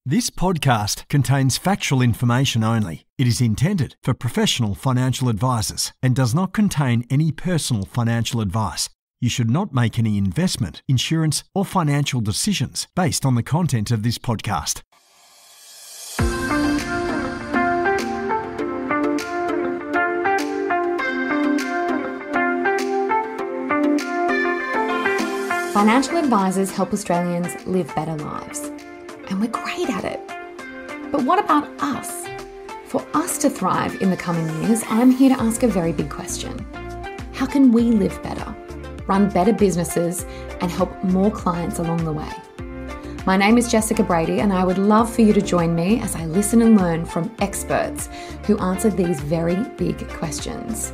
This podcast contains factual information only. It is intended for professional financial advisors and does not contain any personal financial advice. You should not make any investment, insurance, or financial decisions based on the content of this podcast. Financial advisors help Australians live better lives. And we're great at it. But what about us? For us to thrive in the coming years, I'm here to ask a very big question. How can we live better, run better businesses, and help more clients along the way? My name is Jessica Brady, and I would love for you to join me as I listen and learn from experts who answer these very big questions.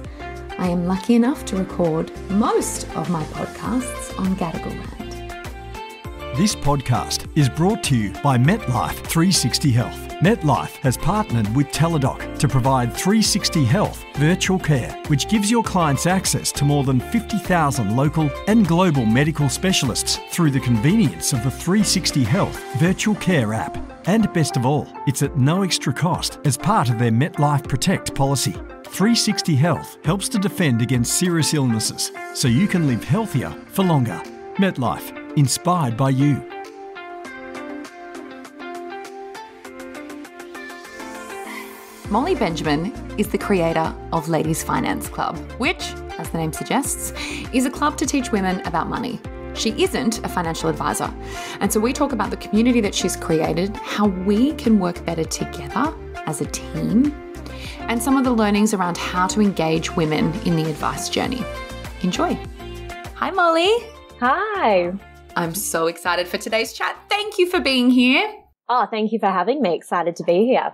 I am lucky enough to record most of my podcasts on Gadigal land. This podcast is brought to you by MetLife 360 Health. MetLife has partnered with Teladoc to provide 360 Health virtual care, which gives your clients access to more than 50,000 local and global medical specialists through the convenience of the 360 Health virtual care app. And best of all, it's at no extra cost as part of their MetLife Protect policy. 360 Health helps to defend against serious illnesses so you can live healthier for longer. MetLife. Inspired by you. Molly Benjamin is the creator of Ladies Finance Club, which, as the name suggests, is a club to teach women about money. She isn't a financial advisor. And so we talk about the community that she's created, how we can work better together as a team, and some of the learnings around how to engage women in the advice journey. Enjoy. Hi, Molly. Hi. I'm so excited for today's chat. Thank you for being here. Oh, thank you for having me. Excited to be here.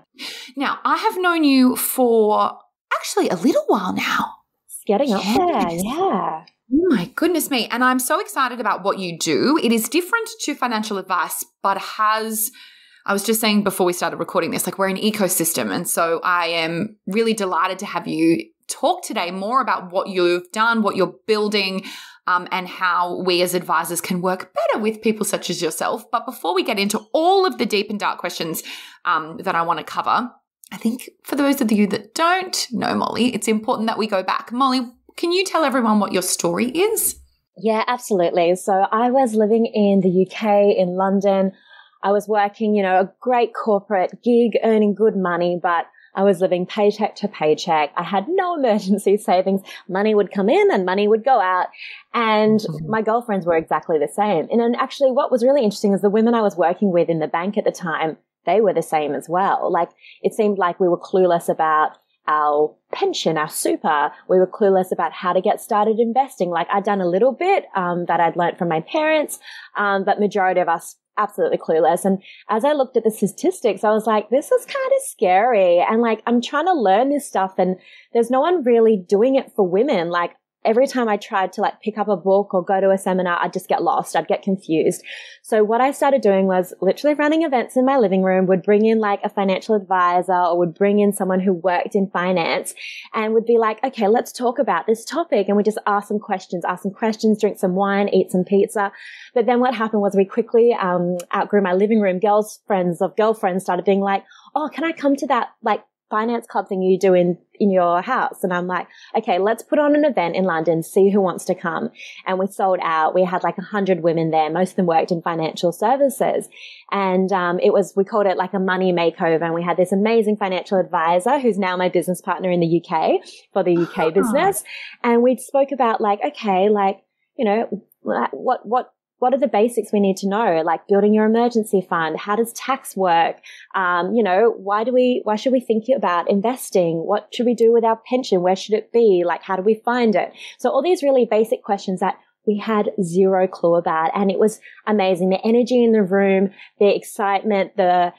Now, I have known you for actually a little while now. It's getting up there, yeah. Oh my goodness me. And I'm so excited about what you do. It is different to financial advice, but I was just saying before we started recording this, like we're an ecosystem. And so I am really delighted to have you talk today more about what you've done, what you're building, and how we as advisors can work better with people such as yourself. But before we get into all of the deep and dark questions that I want to cover, I think for those of you that don't know Molly, it's important that we go back. Molly, can you tell everyone what your story is? Yeah, absolutely. So I was living in the UK, in London. I was working, a great corporate gig, earning good money, but I was living paycheck to paycheck. I had no emergency savings. Money would come in and money would go out. And my girlfriends were exactly the same. And actually what was really interesting is the women I was working with in the bank at the time, they were the same as well. Like it seemed like we were clueless about our pension, our super. We were clueless about how to get started investing. Like I'd done a little bit that I'd learned from my parents, but majority of us absolutely clueless. And as I looked at the statistics, I was like, this is kind of scary. And like, I'm trying to learn this stuff and there's no one really doing it for women. Like every time I tried to like pick up a book or go to a seminar, I'd just get lost. I'd get confused. So what I started doing was literally running events in my living room, would bring in like a financial advisor or would bring in someone who worked in finance and would be like, okay, let's talk about this topic. And we just ask some questions, drink some wine, eat some pizza. But then what happened was we quickly outgrew my living room. Girlfriends started being like, oh, can I come to that like finance club thing you do in your house? And I'm like, okay, let's put on an event in London, see who wants to come. And we sold out. We had like 100 women there. Most of them worked in financial services. And we called it like a money makeover. And we had this amazing financial advisor who's now my business partner in the UK for the UK business. And we spoke about like, okay, like, what are the basics we need to know? Like building your emergency fund. How does tax work? Why should we think about investing? What should we do with our pension? Where should it be? Like, how do we find it? So all these really basic questions that we had zero clue about. And it was amazing. The energy in the room, the excitement, the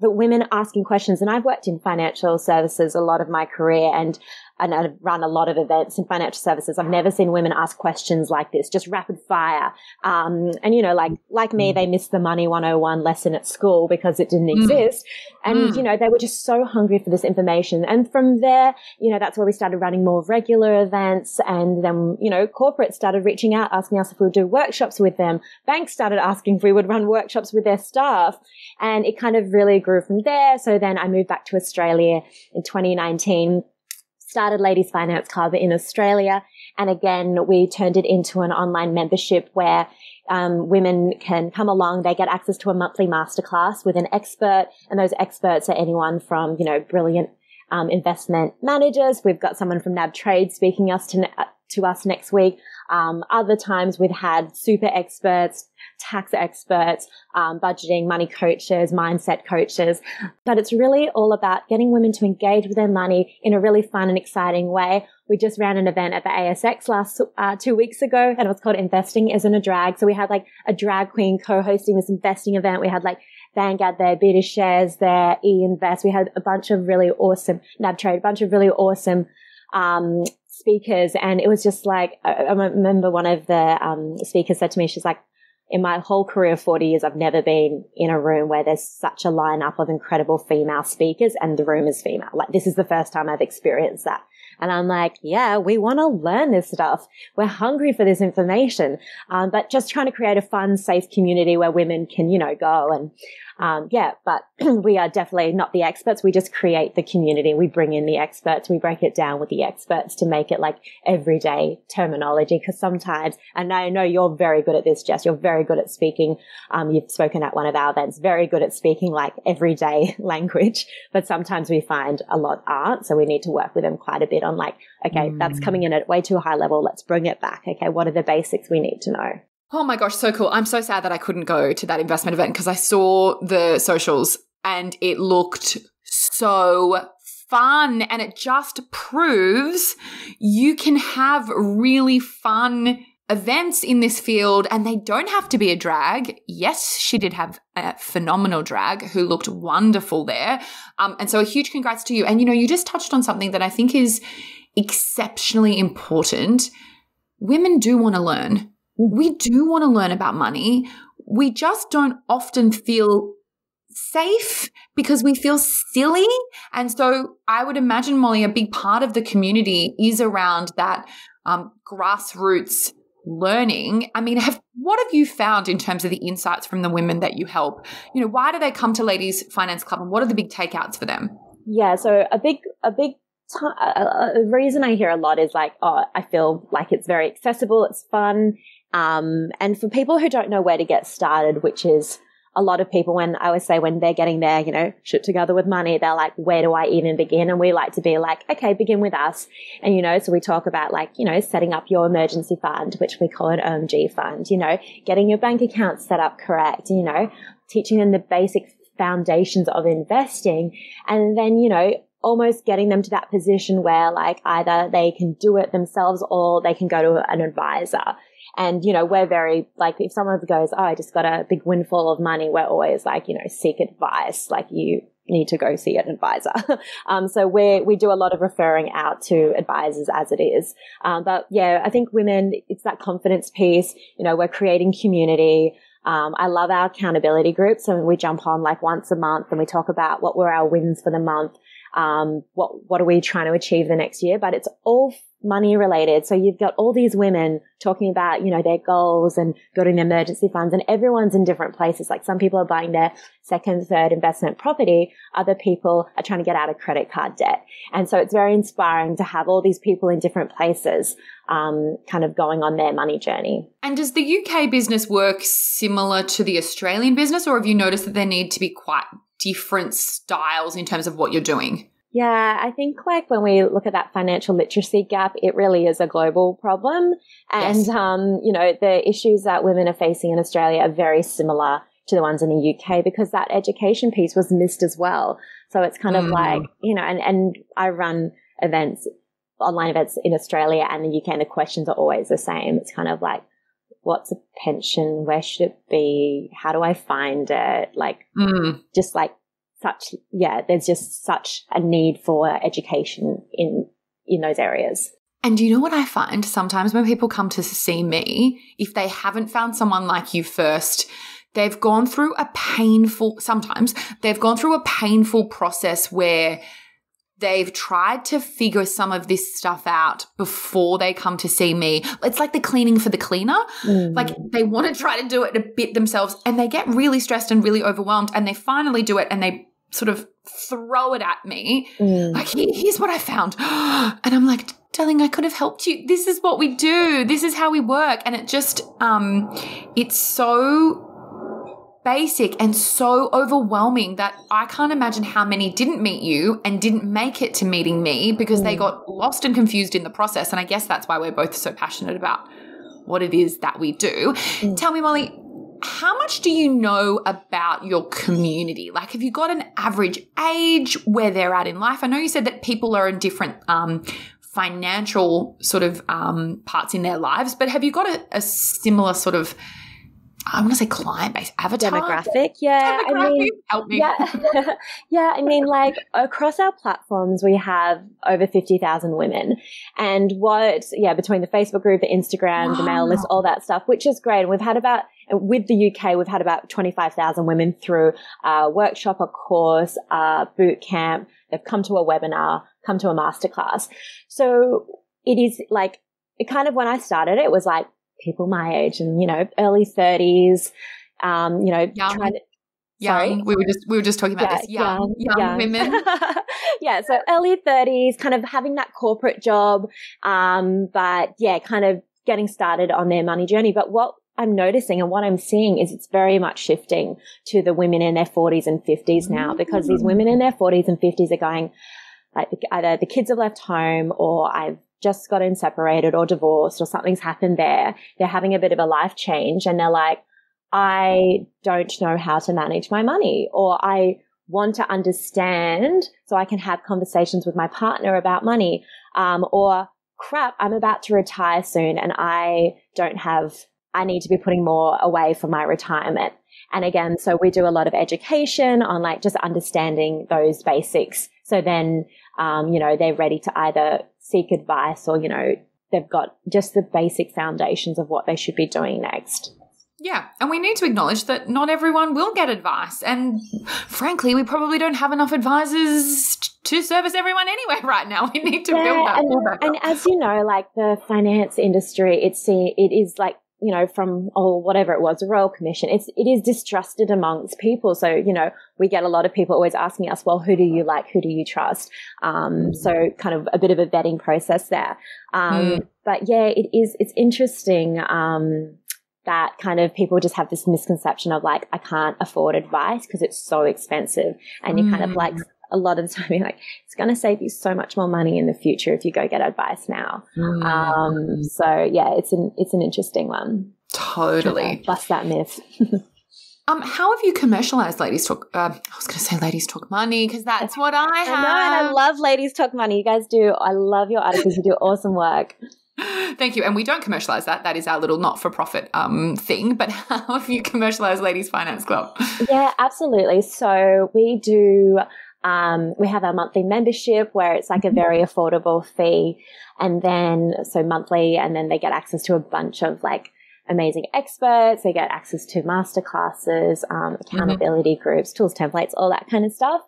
women asking questions. And I've worked in financial services a lot of my career. And and I've run a lot of events in financial services. I've never seen women ask questions like this, just rapid fire. And, you know, like me, they missed the Money 101 lesson at school because it didn't exist. And, you know, they were just so hungry for this information. And from there, you know, that's where we started running more regular events. And then, you know, corporates started reaching out, asking us if we would do workshops with them. Banks started asking if we would run workshops with their staff. And it kind of really grew from there. So then I moved back to Australia in 2019. Started Ladies Finance Club in Australia. And again, we turned it into an online membership where women can come along. They get access to a monthly masterclass with an expert. And those experts are anyone from, you know, brilliant investment managers. We've got someone from NAB Trade speaking to us next week. Other times we've had super experts, tax experts, budgeting, money coaches, mindset coaches. But it's really all about getting women to engage with their money in a really fun and exciting way. We just ran an event at the ASX last 2 weeks ago, and it was called Investing Isn't a Drag. So we had like a drag queen co-hosting this investing event. We had like Vanguard there, Beta Shares there, E-Invest. We had a bunch of really awesome, NAB Trade, a bunch of really awesome speakers. And it was just like, I remember one of the speakers said to me, she's like, in my whole career of 40 years, I've never been in a room where there's such a lineup of incredible female speakers and the room is female. Like, this is the first time I've experienced that. And I'm like, yeah, we want to learn this stuff. We're hungry for this information. But just trying to create a fun, safe community where women can, you know, go and, but we are definitely not the experts. We just create the community. We bring in the experts. We break it down with the experts to make it like everyday terminology. Cause sometimes, and I know you're very good at this, Jess, you're very good at speaking. You've spoken at one of our events, very good at speaking like everyday language, but sometimes we find a lot aren't. So we need to work with them quite a bit on like, okay, that's coming in at way too high level. Let's bring it back. Okay. What are the basics we need to know? Oh my gosh, so cool. I'm so sad that I couldn't go to that investment event because I saw the socials and it looked so fun, and it just proves you can have really fun events in this field and they don't have to be a drag. Yes, she did have a phenomenal drag who looked wonderful there. And so a huge congrats to you. And, you know, you just touched on something that I think is exceptionally important. Women do want to learn. We do want to learn about money. We just don't often feel safe because we feel silly. And so I would imagine, Molly, a big part of the community is around that grassroots learning. I mean, what have you found in terms of the insights from the women that you help? You know, why do they come to Ladies Finance Club and what are the big takeouts for them? Yeah, so a reason I hear a lot is like, oh, I feel like it's very accessible, it's fun. And for people who don't know where to get started, which is a lot of people, when I always say when they're getting their, you know, shit together with money, they're like, where do I even begin? And we like to be like, okay, begin with us. And, you know, so we talk about like, you know, setting up your emergency fund, which we call an OMG fund, you know, getting your bank account set up correct, you know, teaching them the basic foundations of investing. And then, you know, almost getting them to that position where like either they can do it themselves or they can go to an advisor. And, you know, we're very like, if someone goes, oh, I just got a big windfall of money, we're always like, you know, seek advice. Like, you need to go see an advisor. So we do a lot of referring out to advisors as it is. But yeah, I think women, it's that confidence piece. You know, we're creating community. I love our accountability groups. So we jump on like once a month and we talk about what were our wins for the month. What are we trying to achieve the next year? But it's all money related. So you've got all these women talking about, you know, their goals and building their emergency funds, and everyone's in different places. Like some people are buying their second, third investment property. Other people are trying to get out of credit card debt. And so it's very inspiring to have all these people in different places, kind of going on their money journey. And does the UK business work similar to the Australian business, or have you noticed that there need to be quite different styles in terms of what you're doing? Yeah, I think like when we look at that financial literacy gap, it really is a global problem. And, yes. You know, the issues that women are facing in Australia are very similar to the ones in the UK because that education piece was missed as well. So it's kind of like, you know, and I run events, online events in Australia and the UK, and the questions are always the same. It's kind of like, what's a pension? Where should it be? How do I find it? Like, just like, there's just such a need for education in in those areas. And you know what I find sometimes when people come to see me, if they haven't found someone like you first, they've gone through a painful process where they've tried to figure some of this stuff out before they come to see me. It's like the cleaning for the cleaner. Like they want to try to do it a bit themselves and they get really stressed and really overwhelmed and they finally do it and they sort of throw it at me. Like, here's what I found. And I'm like, darling, I could have helped you. This is what we do. This is how we work. And it just, it's so basic and so overwhelming that I can't imagine how many didn't meet you and didn't make it to meeting me because they got lost and confused in the process. And I guess that's why we're both so passionate about what it is that we do. Tell me, Molly, how much do you know about your community? Like, have you got an average age where they're at in life? I know you said that people are in different financial sort of parts in their lives, but have you got a similar sort of, I want to say client-based avatar? Demographic, yeah. Demographic? I mean, help me. Yeah. Yeah, I mean, like across our platforms, we have over 50,000 women. And between the Facebook group, the Instagram, the mail list, all that stuff, which is great. And we've had with the UK, we've had about 25,000 women through a workshop, a course, a boot camp. They've come to a webinar, come to a masterclass. So it is like, it kind of, when I started, it was like, people my age and, early 30s, young. Sorry? We were just talking about this. Young women. Yeah. So early 30s, kind of having that corporate job. But yeah, kind of getting started on their money journey. But what I'm noticing and what I'm seeing is it's very much shifting to the women in their 40s and 50s now, because these women in their 40s and 50s are going, like, either the kids have left home or I've just gotten separated or divorced or something's happened there. They're having a bit of a life change and they're like, I don't know how to manage my money, or I want to understand so I can have conversations with my partner about money, or crap, I'm about to retire soon and I need to be putting more away for my retirement. And again, so we do a lot of education on like just understanding those basics. So then, they're ready to either seek advice or, they've got just the basic foundations of what they should be doing next. Yeah. And we need to acknowledge that not everyone will get advice. And frankly, we probably don't have enough advisors to service everyone anyway right now. We need to build that more back up. And as you know, like the finance industry, it is like, from whatever it was, the Royal Commission, it is distrusted amongst people. So, we get a lot of people always asking us, well, who do you like? Who do you trust? So kind of a bit of a vetting process there. But yeah, it's interesting, that kind of people just have this misconception of like, I can't afford advice because it's so expensive. And you kind of like, a lot of the time you're like, it's going to save you so much more money in the future if you go get advice now. So yeah, it's an interesting one. Totally. Bust that myth. How have you commercialized Ladies Talk? I was going to say Ladies Talk Money because that's what I have. I know, and I love Ladies Talk Money. You guys do. I love your articles. You do awesome work. Thank you. And we don't commercialize that. That is our little not-for-profit thing. But how have you commercialized Ladies Finance Club? Yeah, absolutely. So we do, we have our monthly membership where it's like a very affordable fee. And then, so monthly, and then they get access to a bunch of like amazing experts. They get access to masterclasses, accountability groups, tools, templates, all that kind of stuff.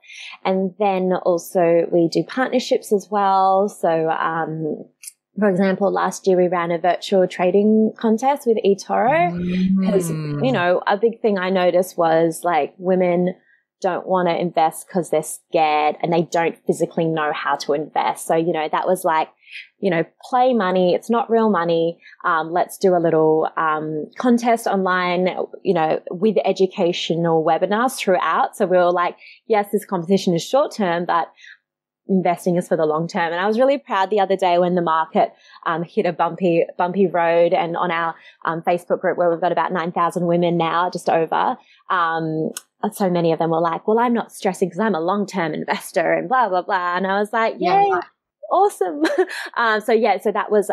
And then also we do partnerships as well. So, for example, last year we ran a virtual trading contest with eToro because, a big thing I noticed was like women don't want to invest because they're scared and they don't physically know how to invest. So, that was like, play money. It's not real money. Let's do a little contest online, with educational webinars throughout. So we were like, yes, this competition is short term, but investing is for the long term. And I was really proud the other day when the market hit a bumpy road, and on our Facebook group where we've got about 9,000 women now, just over, so many of them were like, well, I'm not stressing because I'm a long-term investor and blah, blah, blah. And I was like, yay, awesome. So that was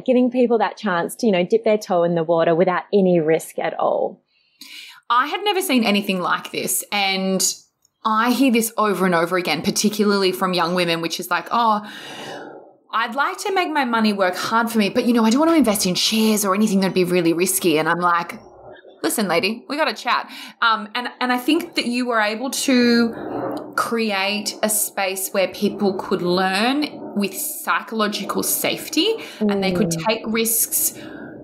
giving people that chance to, dip their toe in the water without any risk at all. I had never seen anything like this. And I hear this over and over again, particularly from young women, which is like, oh, I'd like to make my money work hard for me, but, I don't want to invest in shares or anything that'd be really risky. And I'm like, listen, lady, we got to chat. And I think that you were able to create a space where people could learn with psychological safety and they could take risks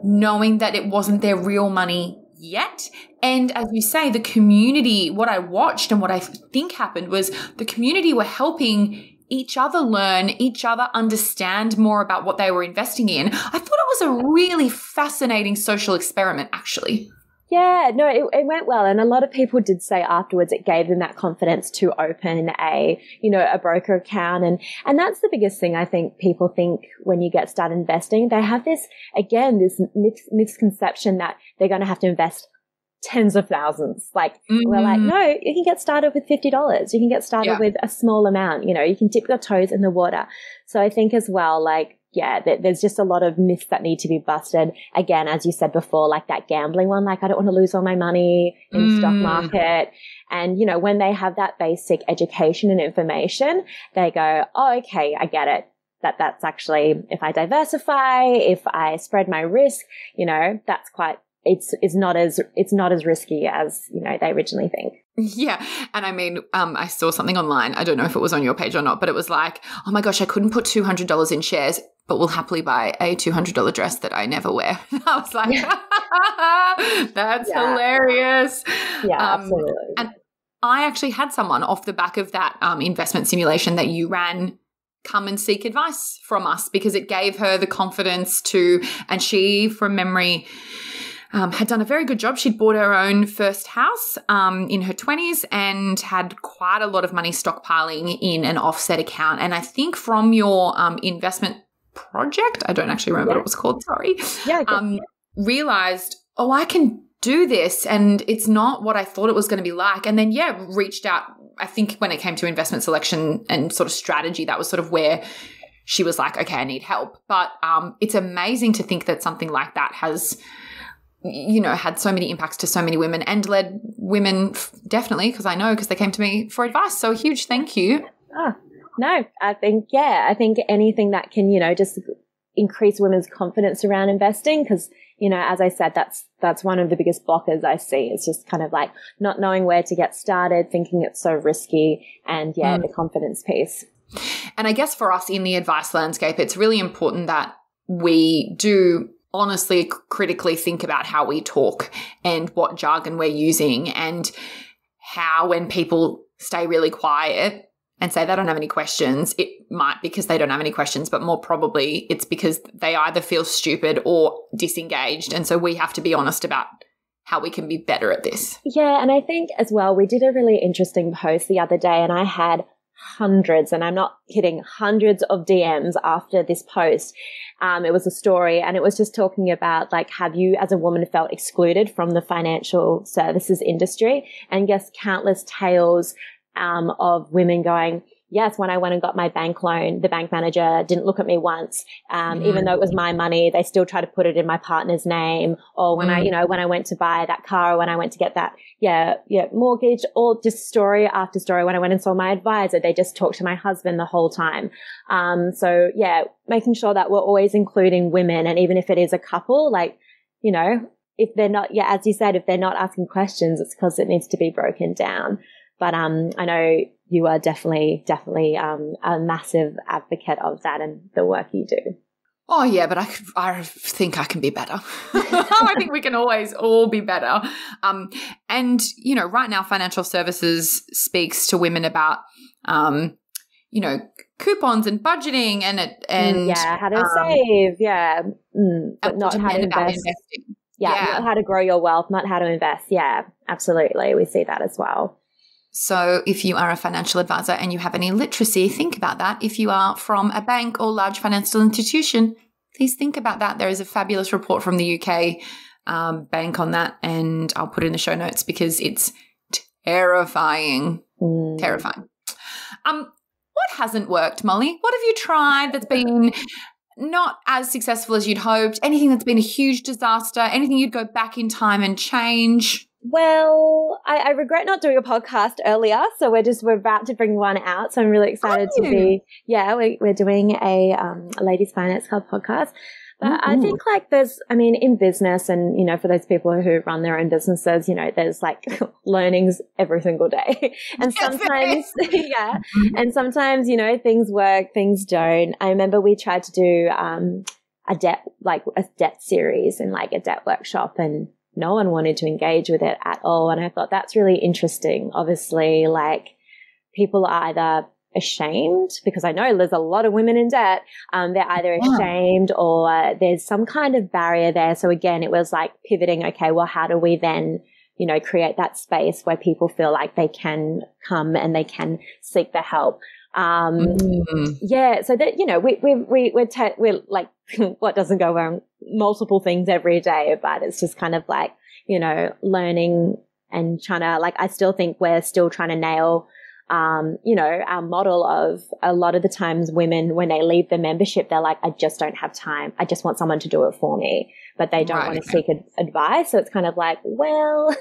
knowing that it wasn't their real money yet. And as you say, the community, what I watched and what I think happened was the community were helping each other learn, each other understand more about what they were investing in. I thought it was a really fascinating social experiment, actually. Yeah, no, it went well. And a lot of people did say afterwards it gave them that confidence to open a broker account. And that's the biggest thing I think people think when you get started investing. They have this misconception that they're going to have to invest tens of thousands. We're like, no, you can get started with $50. You can get started with a small amount. You can dip your toes in the water. So I think as well, there's just a lot of myths that need to be busted. Again, as you said before, like that gambling one, I don't want to lose all my money in the stock market. And, when they have that basic education and information, they go, oh, okay, I get it. That's actually, if I diversify, if I spread my risk, that's it's not as risky as, they originally think. Yeah. And I mean, I saw something online. I don't know if it was on your page or not, but it was like, oh my gosh, I couldn't put $200 in shares, but will happily buy a $200 dress that I never wear. I was like, that's hilarious. Yeah, absolutely. And I actually had someone off the back of that investment simulation that you ran come and seek advice from us because it gave her the confidence to, and she, from memory, had done a very good job. She'd bought her own first house in her 20s and had quite a lot of money stockpiling in an offset account. And I think from your investment project, I don't actually remember what it was called, sorry, realized, oh, I can do this and it's not what I thought it was going to be like. And then, reached out. I think when it came to investment selection and sort of strategy, that was sort of where she was like, okay, I need help. But it's amazing to think that something like that has had so many impacts to so many women and led women definitely because they came to me for advice. So a huge thank you. No, I think anything that can, just increase women's confidence around investing because, as I said, that's one of the biggest blockers I see. It's just kind of like not knowing where to get started, thinking it's so risky and the confidence piece. And I guess for us in the advice landscape, it's really important that we do honestly critically think about how we talk and what jargon we're using and how when people stay really quiet and say they don't have any questions, it might be because they don't have any questions, but more probably it's because they either feel stupid or disengaged. And so we have to be honest about how we can be better at this. Yeah, and I think as well, we did a really interesting post the other day and I had hundreds, and I'm not kidding, hundreds of DMs after this post. It was a story and it was just talking about have you as a woman felt excluded from the financial services industry? And yes, countless tales of women going, yes, when I went and got my bank loan, the bank manager didn't look at me once. Even though it was my money, they still tried to put it in my partner's name. Or when when I went to buy that car, or when I went to get that, mortgage, or just story after story. When I went and saw my advisor, they just talked to my husband the whole time. So making sure that we're always including women. And even if it is a couple, if they're not, as you said, if they're not asking questions, it's because it needs to be broken down. But I know you are definitely a massive advocate of that and the work you do. Oh, yeah, but I think I can be better. I think we can always all be better. And, right now financial services speaks to women about, coupons and budgeting and how to save, but not how to invest. Not how to grow your wealth, not how to invest. Yeah, absolutely. We see that as well. So if you are a financial advisor and you have any literacy, think about that. If you are from a bank or large financial institution, please think about that. There is a fabulous report from the UK bank on that, and I'll put it in the show notes because it's terrifying. Terrifying. What hasn't worked, Molly? What have you tried that's been not as successful as you'd hoped? Anything that's been a huge disaster? Anything you'd go back in time and change? Well, I regret not doing a podcast earlier, so we're about to bring one out. So I'm really excited to be. Yeah, we're doing a Ladies Finance Club podcast. But I think like in business and, for those people who run their own businesses, there's like learnings every single day. And sometimes, and sometimes, things work, things don't. I remember we tried to do a debt series and like a debt workshop, and no one wanted to engage with it at all. And I thought that's really interesting. Obviously, like people are either ashamed, because I know there's a lot of women in debt. They're either ashamed or there's some kind of barrier there. So again, it was like pivoting. Okay, well, how do we then, create that space where people feel like they can come and they can seek the help? Yeah. So that, we're like, what doesn't go wrong? Multiple things every day, but it's just kind of like, learning and trying to, like, I still think we're still trying to nail our model of a lot of the times women, when they leave the membership, they're like, I just don't have time. I just want someone to do it for me, but they don't want to seek advice. So it's kind of like, well,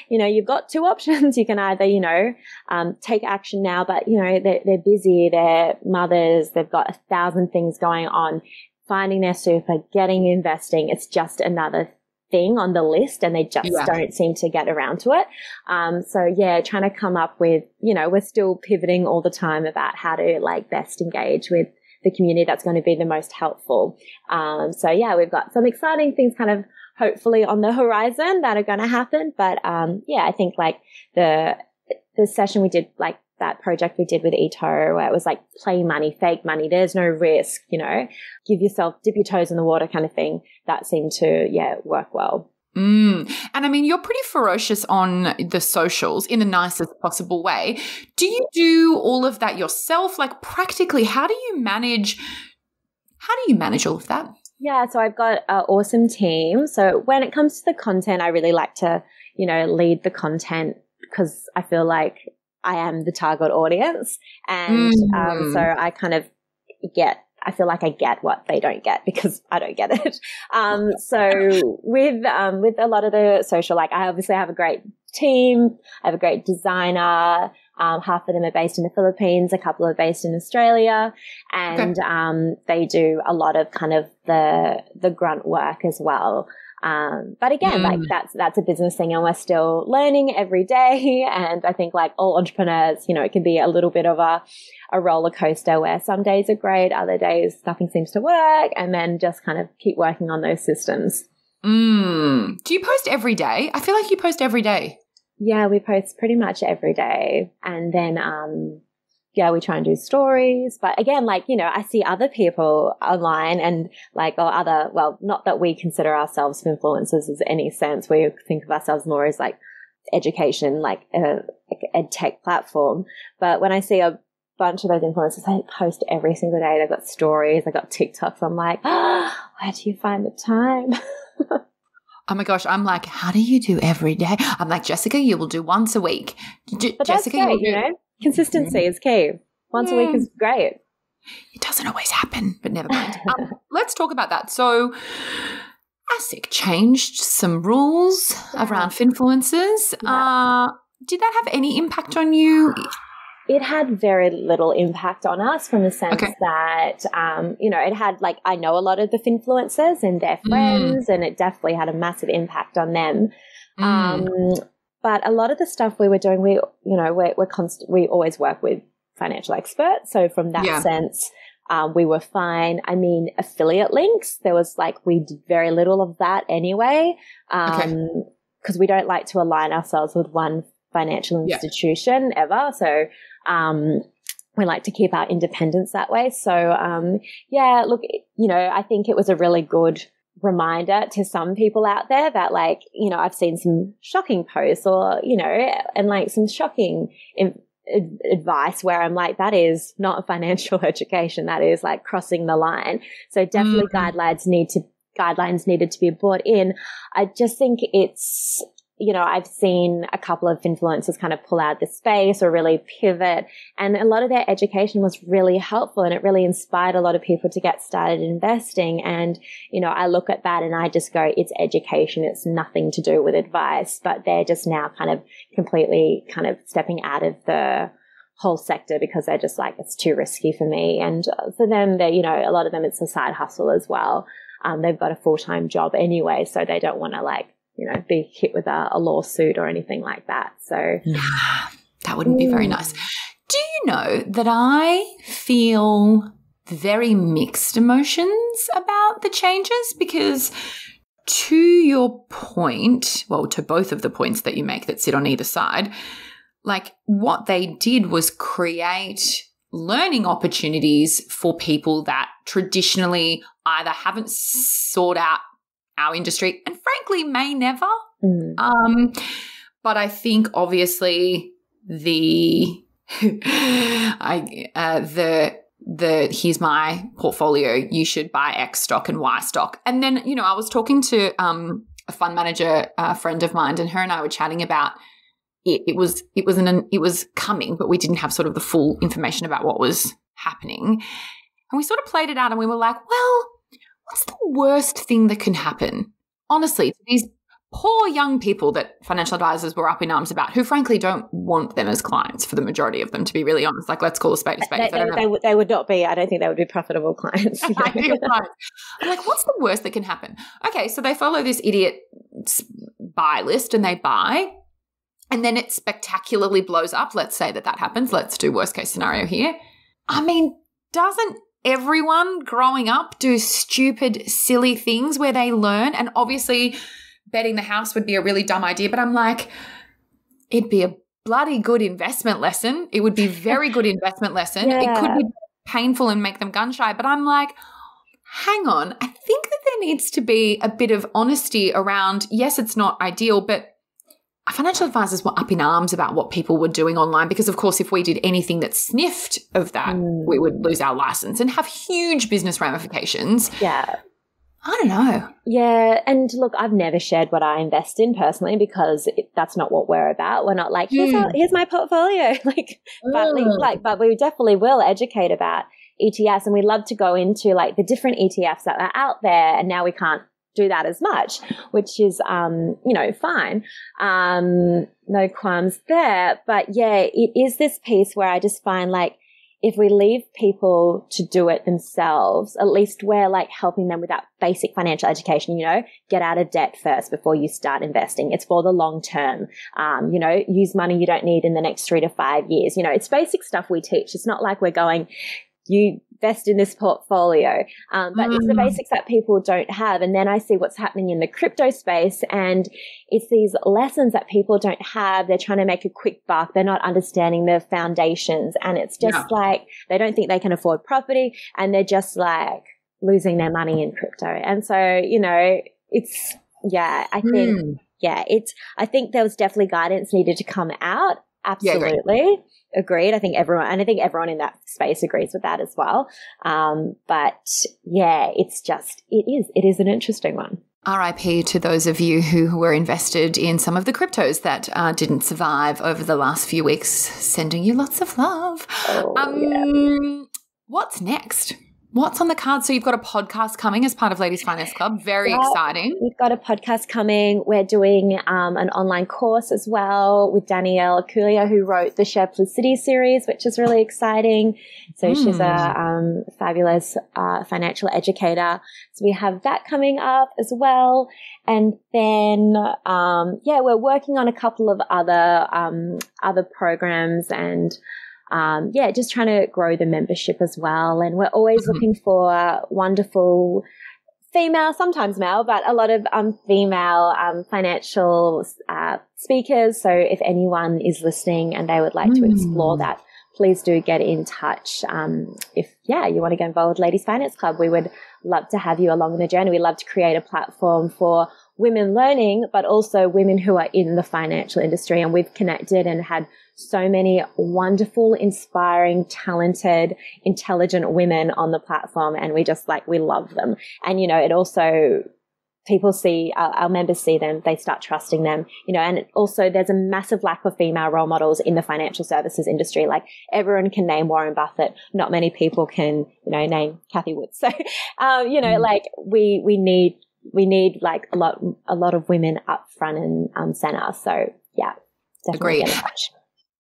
you've got two options. You can either, take action now, but, they're busy, they're mothers, they've got 1,000 things going on, finding their super, getting investing. It's just another thing on the list, and they just don't seem to get around to it. Trying to come up with, we're still pivoting all the time about how to like best engage with the community that's going to be the most helpful. We've got some exciting things kind of hopefully on the horizon that are going to happen. But I think like the session we did, like that project we did with Ito, where it was like play money, fake money, there's no risk, dip your toes in the water kind of thing. That seemed to, work well. And I mean, you're pretty ferocious on the socials in the nicest possible way. Do you do all of that yourself? Like practically, how do you manage all of that? Yeah, so I've got an awesome team. So when it comes to the content, I really like to, lead the content, because I feel like I am the target audience. And so I kind of I feel like I get what they don't get, because I don't get it. So with a lot of the social, like I obviously have a great team. I have a great designer. Half of them are based in the Philippines. A couple are based in Australia, and they do a lot of kind of the grunt work as well. But again, like that's a business thing, and we're still learning every day. And I think like all entrepreneurs, it can be a little bit of a roller coaster, where some days are great, other days nothing seems to work, and then just kind of keep working on those systems. Do you post every day? I feel like you post every day. Yeah, we post pretty much every day. And then, we try and do stories. But again, like, I see other people online and like, not that we consider ourselves influencers in any sense. We think of ourselves more as like education, like a tech platform. But when I see a bunch of those influencers, they post every single day. They've got stories, they've got TikToks. I'm like, where do you find the time? Oh my gosh, I'm like, how do you do every day? I'm like, Jessica, you will do once a week. But Jessica, that's great, consistency is key. Once a week is great. It doesn't always happen, but never mind. Let's talk about that. So ASIC changed some rules around finfluencers. Did that have any impact on you? It had very little impact on us, from the sense that, it had like, I know a lot of the finfluencers and their friends, and it definitely had a massive impact on them. But a lot of the stuff we were doing, we always work with financial experts. So from that sense, we were fine. I mean, affiliate links, there was like, we did very little of that anyway, because we don't like to align ourselves with one financial institution ever. So, we like to keep our independence that way. So, look, I think it was a really good reminder to some people out there that, like, I've seen some shocking posts or, and like some shocking advice where I'm like, that is not a financial education. That is like crossing the line. So definitely guidelines needed to be brought in. I just think it's you know, I've seen a couple of influencers kind of pull out the space or really pivot, and a lot of their education was really helpful, and it really inspired a lot of people to get started investing. And, you know, I look at that and I just go, it's education. It's nothing to do with advice, but they're just now kind of completely kind of stepping out of the whole sector because they're just like, it's too risky for me. And for them, they, you know, a lot of them, it's a side hustle as well. They've got a full-time job anyway, so they don't want to like, you know, be hit with a lawsuit or anything like that. So that wouldn't be very nice. Do you know that I feel very mixed emotions about the changes? Because to your point, well, to both of the points that you make that sit on either side, like what they did was create learning opportunities for people that traditionally either haven't sought out our industry and frankly may never. But I think obviously the here's my portfolio, you should buy X stock and Y stock. And then, you know, I was talking to a fund manager, a friend of mine, and her and I were chatting about it was coming, but we didn't have sort of the full information about what was happening. And we sort of played it out and we were like, well, what's the worst thing that can happen? Honestly, to these poor young people that financial advisors were up in arms about, who frankly don't want them as clients for the majority of them, to be really honest. Like, let's call a spade a spade. They would not be, I don't think they would be profitable clients. I'm like, what's the worst that can happen? Okay, so they follow this idiot buy list and they buy, and then it spectacularly blows up. Let's say that happens. Let's do worst case scenario here. I mean, doesn't everyone growing up do stupid, silly things where they learn? And obviously betting the house would be a really dumb idea, but I'm like, it'd be a bloody good investment lesson. It would be a very good investment lesson. Yeah. It could be painful and make them gun shy, but I'm like, hang on. I think that there needs to be a bit of honesty around, yes, it's not ideal, but financial advisors were up in arms about what people were doing online because, of course, if we did anything that sniffed of that, we would lose our license and have huge business ramifications. Yeah. I don't know. Yeah. And look, I've never shared what I invest in personally because that's not what we're about. We're not like, here's my portfolio. But we definitely will educate about ETFs, and we love to go into like the different ETFs that are out there, and now we can't do that as much, which is, you know, fine. No qualms there. But yeah, it is this piece where I just find like, if we leave people to do it themselves, at least we're like helping them with that basic financial education, you know, get out of debt first before you start investing. It's for the long term. You know, use money you don't need in the next 3 to 5 years. You know, it's basic stuff we teach. It's not like we're going, you invest in this portfolio. But it's the basics that people don't have. And then I see what's happening in the crypto space, and it's these lessons that people don't have. They're trying to make a quick buck. They're not understanding the foundations. And it's just like, they don't think they can afford property, and they're just like losing their money in crypto. And so, you know, it's, I think there was definitely guidance needed to come out. Absolutely. Yeah, agreed. I think everyone in that space agrees with that as well. But yeah, it's just, it is an interesting one. RIP to those of you who were invested in some of the cryptos that didn't survive over the last few weeks. Sending you lots of love. What's next? What's on the card? So you've got a podcast coming as part of Ladies Finance Club. Very exciting. We've got a podcast coming. We're doing an online course as well with Danielle Aculia, who wrote the Shareplacity series, which is really exciting. So she's a fabulous financial educator. So we have that coming up as well. And then, we're working on a couple of other programs and just trying to grow the membership as well. And we're always looking for wonderful female, sometimes male, but a lot of female financial speakers. So if anyone is listening and they would like to explore that, please do get in touch. If you want to get involved with Ladies Finance Club, we would love to have you along the journey. We love to create a platform for women learning, but also women who are in the financial industry. And we've connected and had so many wonderful, inspiring, talented, intelligent women on the platform. And we love them. And, you know, it also people see, our members see them, they start trusting them, and also there's a massive lack of female role models in the financial services industry. Like everyone can name Warren Buffett. Not many people can, name Kathy Wood. So, like we need like a lot of women up front and center. So yeah, definitely. Agreed.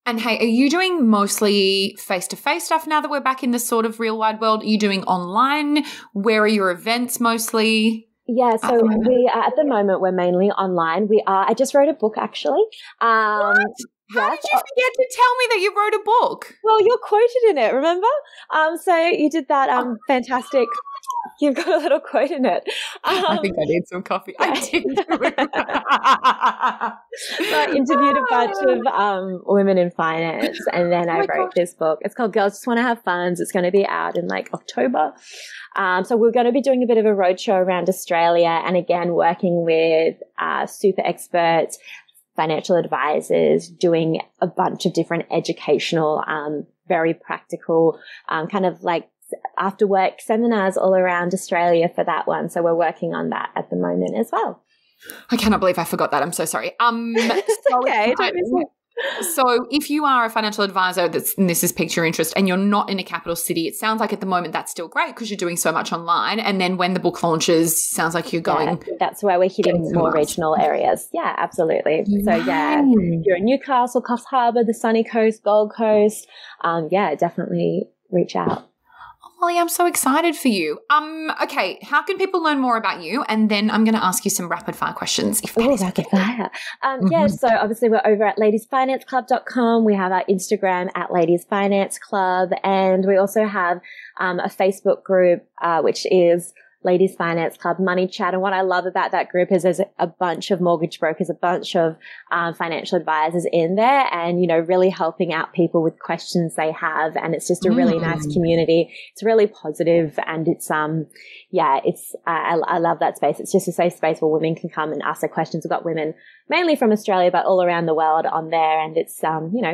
And hey, are you doing mostly face-to-face stuff now that we're back in the sort of real wide world? Are you doing online? Where are your events mostly? Yeah, so we are, at the moment, we're mainly online. I just wrote a book, actually. What? How did you forget to tell me that you wrote a book? Well, you're quoted in it, remember? So you did that fantastic, you've got a little quote in it. I think I need some coffee. I did. So I interviewed a bunch of women in finance, and then I wrote this book. It's called Girls Just Want to Have Funds. It's going to be out in like October. So we're going to be doing a bit of a roadshow around Australia, and again, working with super experts, financial advisors, doing a bunch of different educational, very practical, kind of like after work seminars all around Australia for that one. So we're working on that at the moment as well. I cannot believe I forgot that. I'm so sorry. Okay, don't be sorry. So if you are a financial advisor and this has piqued your interest and you're not in a capital city, it sounds like at the moment that's still great because you're doing so much online. And then when the book launches, sounds like you're going. Yeah, that's where we're hitting more regional areas. Yeah, absolutely. Right. So yeah, if you're in Newcastle, Coffs Harbour, the sunny coast, Gold Coast, definitely reach out. Molly, I'm so excited for you. Okay, how can people learn more about you? And then I'm going to ask you some rapid fire questions. Rapid fire. Yeah, so obviously we're over at ladiesfinanceclub.com. We have our Instagram at Ladies Finance Club, and we also have a Facebook group which is Ladies Finance Club Money Chat. And what I love about that group is there's a bunch of mortgage brokers, a bunch of financial advisors in there, and, really helping out people with questions they have. And it's just a really nice community. It's really positive, and it's, I love that space. It's just a safe space where women can come and ask their questions. We've got women mainly from Australia, but all around the world on there. And it's,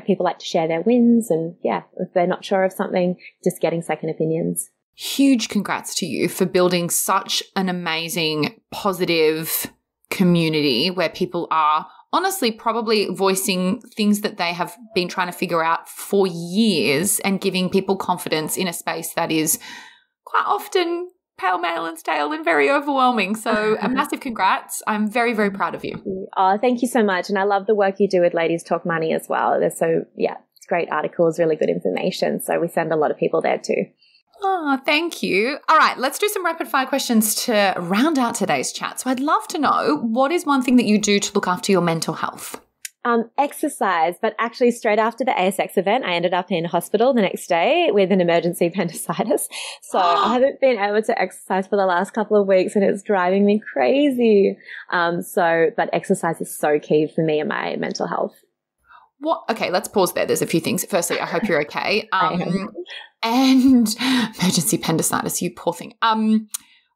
people like to share their wins, and if they're not sure of something, just getting second opinions. Huge congrats to you for building such an amazing, positive community where people are honestly probably voicing things that they have been trying to figure out for years and giving people confidence in a space that is quite often pale, male and stale and very overwhelming. So a massive congrats. I'm very, very proud of you. Oh, thank you so much. And I love the work you do with Ladies Talk Money as well. It's great articles, really good information. So we send a lot of people there too. Oh, thank you. All right, let's do some rapid fire questions to round out today's chat. So I'd love to know, what is one thing that you do to look after your mental health? Exercise, but actually straight after the ASX event, I ended up in hospital the next day with an emergency appendicitis. So I haven't been able to exercise for the last couple of weeks, and it's driving me crazy. But exercise is so key for me and my mental health. What? Okay, let's pause there. There's a few things. Firstly, I hope you're okay. And emergency appendicitis, you poor thing.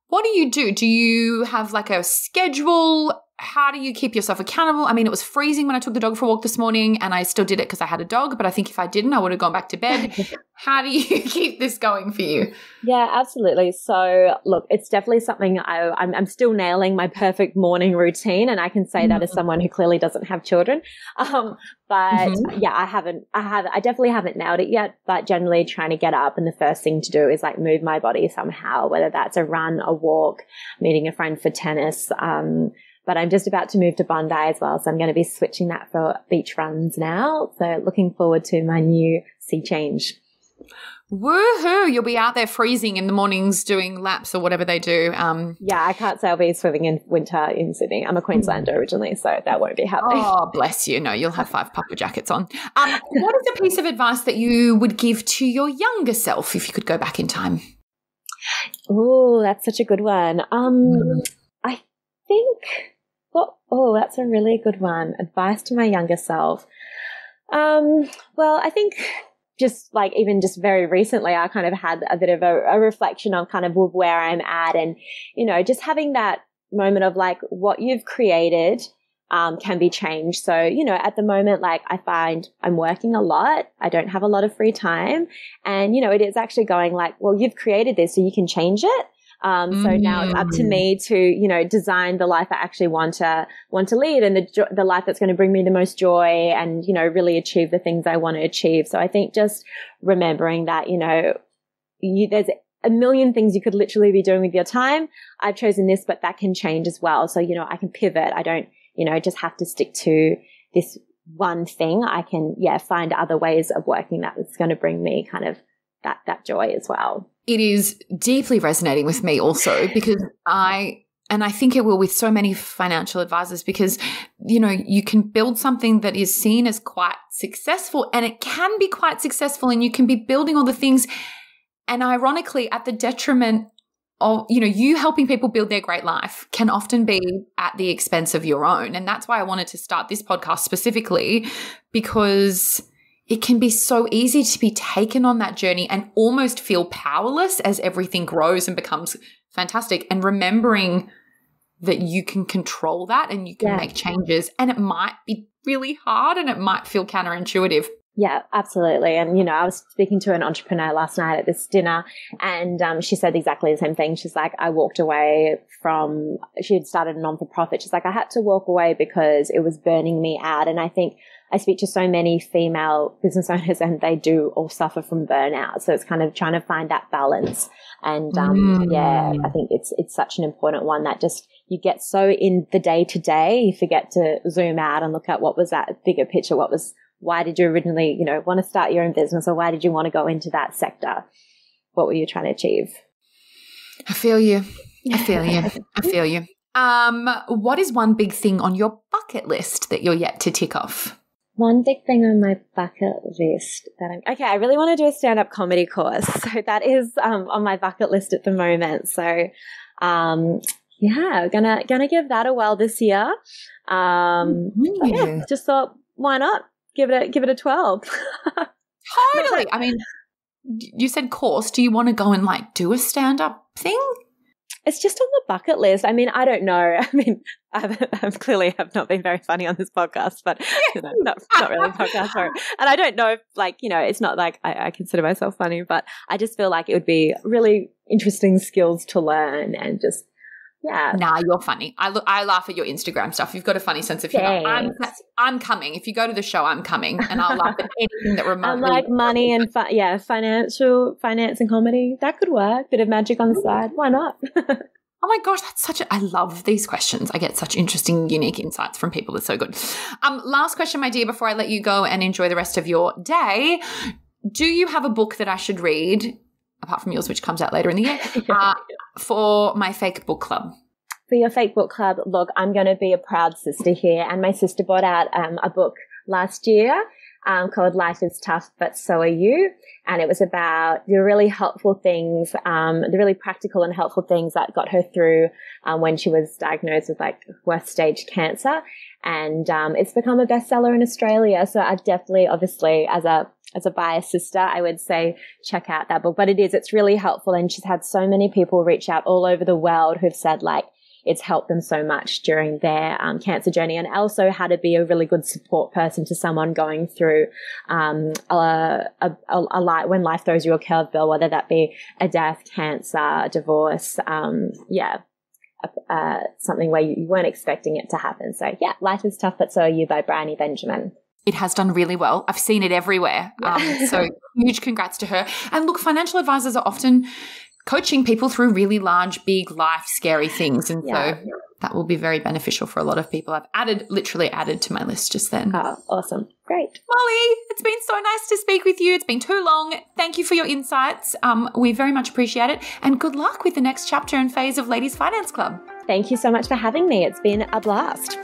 What do you do? Do you have like a schedule? How do you keep yourself accountable? I mean, it was freezing when I took the dog for a walk this morning, and I still did it because I had a dog, but I think if I didn't, I would have gone back to bed. How do you keep this going for you? Yeah, absolutely. So look, it's definitely something I'm still nailing my perfect morning routine, and I can say that as someone who clearly doesn't have children. I definitely haven't nailed it yet, but generally trying to get up, and the first thing to do is like move my body somehow, whether that's a run, a walk, meeting a friend for tennis. But I'm just about to move to Bondi as well, so I'm going to be switching that for beach runs now. So looking forward to my new sea change. Woohoo! You'll be out there freezing in the mornings doing laps or whatever they do. Yeah, I can't say I'll be swimming in winter in Sydney. I'm a Queenslander originally, so that won't be happening. Oh, bless you. No, you'll have 5 puffer jackets on. What is a piece of advice that you would give to your younger self if you could go back in time? Oh, that's such a good one. I think... that's a really good one. Advice to my younger self. Well, I think just very recently, I kind of had a bit of a reflection on kind of where I'm at, and, just having that moment of like what you've created can be changed. So, at the moment, like I find I'm working a lot. I don't have a lot of free time, and, it is actually going like, well, you've created this, so you can change it. So now it's up to me to, you know, design the life I actually want to lead, and the life that's going to bring me the most joy and, you know, really achieve the things I want to achieve. So I think just remembering that, you know, there's a million things you could literally be doing with your time. I've chosen this, but that can change as well. So, you know, I can pivot. I don't, you know, just have to stick to this one thing. I can, find other ways of working that's going to bring me kind of that joy as well. It is deeply resonating with me also, because I think it will with so many financial advisors, because, you know, you can build something that is seen as quite successful, and it can be quite successful, and you can be building all the things, and ironically at the detriment of, you know, you helping people build their great life can often be at the expense of your own. And that's why I wanted to start this podcast specifically, because it can be so easy to be taken on that journey and almost feel powerless as everything grows and becomes fantastic. And remembering that you can control that and you can make changes, and it might be really hard and it might feel counterintuitive. Yeah, absolutely. And, you know, I was speaking to an entrepreneur last night at this dinner, and she said exactly the same thing. She's like, I walked away from, she had started a non-for-profit. She's like, I had to walk away because it was burning me out. And I think I speak to so many female business owners, and they do all suffer from burnout. So it's kind of trying to find that balance. And, I think it's such an important one, that just, you get so in the day to day, you forget to zoom out and look at what was that bigger picture. Why did you originally, you know, want to start your own business, or why did you want to go into that sector? What were you trying to achieve? I feel you. What is one big thing on your bucket list that you're yet to tick off? One big thing on my bucket list I really want to do a stand-up comedy course. So that is on my bucket list at the moment. So gonna give that a whirl this year. Just thought, why not? Give it a 12. Totally. I mean, you said course. Do you want to go and like do a stand-up thing? It's just on the bucket list. I mean, I don't know. I mean, I've clearly have not been very funny on this podcast, but you know, not really a podcast. Sorry. And I don't know if, like, you know, it's not like I consider myself funny, but I just feel like it would be really interesting skills to learn, and just, Nah, you're funny. I laugh at your Instagram stuff. You've got a funny sense of humor. I'm coming. If you go to the show, I'm coming, and I'll laugh at anything that remotely. I'm like money and finance and comedy. That could work. Bit of magic on the side. Why not? Oh my gosh, I love these questions. I get such interesting, unique insights from people. It's so good. Last question, my dear, before I let you go and enjoy the rest of your day. Do you have a book that I should read, apart from yours, which comes out later in the year, for my fake book club? For your fake book club, look, I'm going to be a proud sister here. And my sister brought out a book last year called Life is Tough, But So Are You. And it was about the really helpful things, the really practical and helpful things that got her through when she was diagnosed with like worst stage cancer. And it's become a bestseller in Australia. So I definitely, obviously, as a biased sister, I would say check out that book. But it's really helpful. And she's had so many people reach out all over the world who've said, like, it's helped them so much during their cancer journey, and also how to be a really good support person to someone going through a when life throws you a curveball, whether that be a death, cancer, divorce, something where you weren't expecting it to happen. So Life is Tough, But So Are You by Bryony Benjamin. It has done really well. I've seen it everywhere. So huge congrats to her. And look, financial advisors are often coaching people through really large, big, life, scary things. And so that will be very beneficial for a lot of people. I've literally added to my list just then. Oh, awesome. Great. Molly, it's been so nice to speak with you. It's been too long. Thank you for your insights. We very much appreciate it. And good luck with the next chapter and phase of Ladies Finance Club. Thank you so much for having me. It's been a blast.